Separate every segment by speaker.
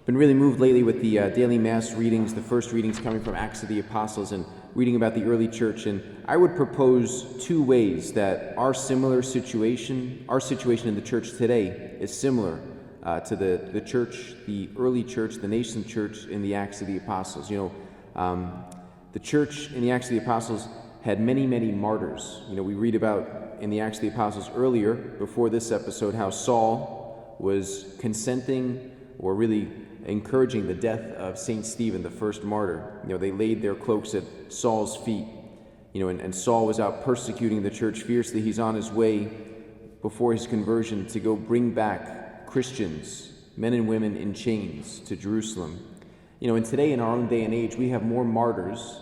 Speaker 1: Been really moved lately with the daily mass readings, the first readings coming from Acts of the Apostles and reading about the early church. And I would propose two ways that our situation in the church today is similar to the church, the early church, the nascent church in the Acts of the Apostles. The church in the Acts of the Apostles had many, many martyrs. We read about in the Acts of the Apostles earlier, before this episode, how Saul was consenting or really encouraging the death of St. Stephen, the first martyr. They laid their cloaks at Saul's feet, and Saul was out persecuting the church fiercely. He's on his way before his conversion to go bring back Christians, men and women in chains, to Jerusalem. And today in our own day and age, we have more martyrs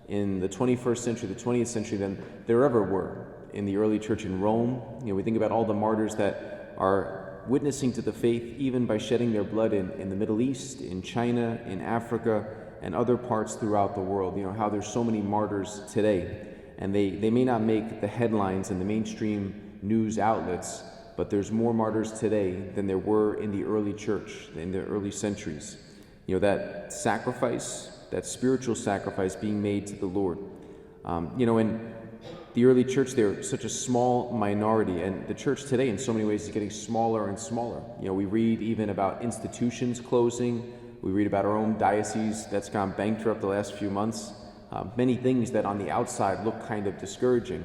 Speaker 1: in the 21st century, the 20th century, than there ever were in the early church in Rome. We think about all the martyrs that are witnessing to the faith, even by shedding their blood in the Middle East, in China, in Africa, and other parts throughout the world. How there's so many martyrs today, and they may not make the headlines in the mainstream news outlets, but there's more martyrs today than there were in the early church, in the early centuries. That sacrifice, that spiritual sacrifice being made to the Lord. And the early church, they're such a small minority, and the church today in so many ways is getting smaller and smaller. We read even about institutions closing. We read about our own diocese that's gone bankrupt the last few months. Many things that on the outside look kind of discouraging.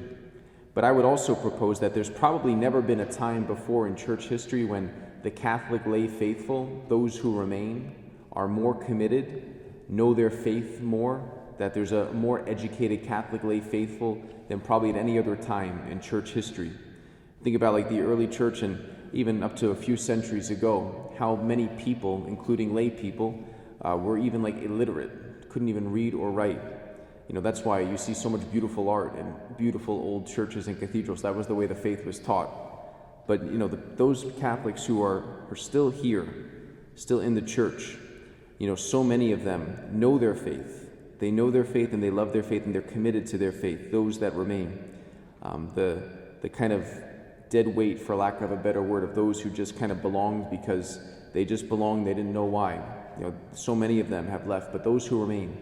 Speaker 1: But I would also propose that there's probably never been a time before in church history when the Catholic lay faithful, those who remain, are more committed, know their faith more, that there's a more educated Catholic lay faithful than probably at any other time in church history. Think about the early church, and even up to a few centuries ago, how many people, including lay people, were even illiterate, couldn't even read or write. That's why you see so much beautiful art and beautiful old churches and cathedrals. That was the way the faith was taught. But those Catholics who are still here, still in the church, so many of them know their faith. They know their faith and they love their faith and they're committed to their faith, those that remain. The kind of dead weight, for lack of a better word, of those who just kind of belonged because they just belonged, they didn't know why. So many of them have left, but those who remain,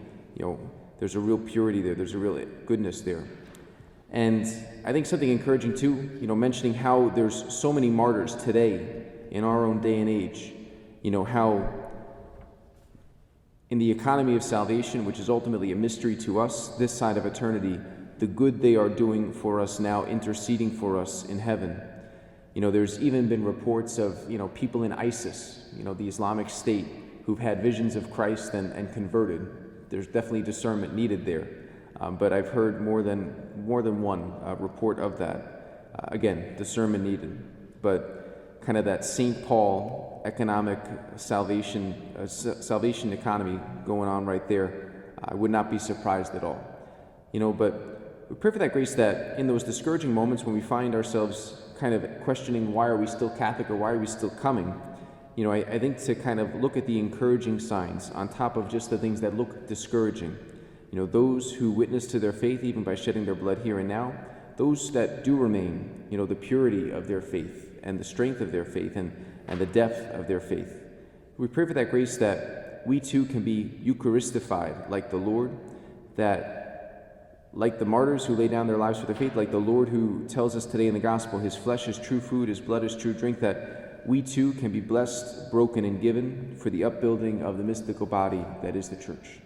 Speaker 1: there's a real purity there, there's a real goodness there. And I think something encouraging too, mentioning how there's so many martyrs today in our own day and age, how in the economy of salvation, which is ultimately a mystery to us this side of eternity, the good they are doing for us now, interceding for us in heaven. There's even been reports of, people in ISIS, the Islamic State, who've had visions of Christ and converted. There's definitely discernment needed there. But I've heard more than one report of that. Again, discernment needed. But kind of that St. Paul economic salvation economy going on right there, I would not be surprised at all. But we pray for that grace that in those discouraging moments when we find ourselves kind of questioning why are we still Catholic or why are we still coming, I think to kind of look at the encouraging signs on top of just the things that look discouraging. Those who witness to their faith even by shedding their blood here and now, those that do remain, the purity of their faith and the strength of their faith and the depth of their faith. We pray for that grace that we too can be Eucharistified like the Lord, that like the martyrs who lay down their lives for their faith, like the Lord who tells us today in the gospel, his flesh is true food, his blood is true drink, that we too can be blessed, broken, and given for the upbuilding of the mystical body that is the church.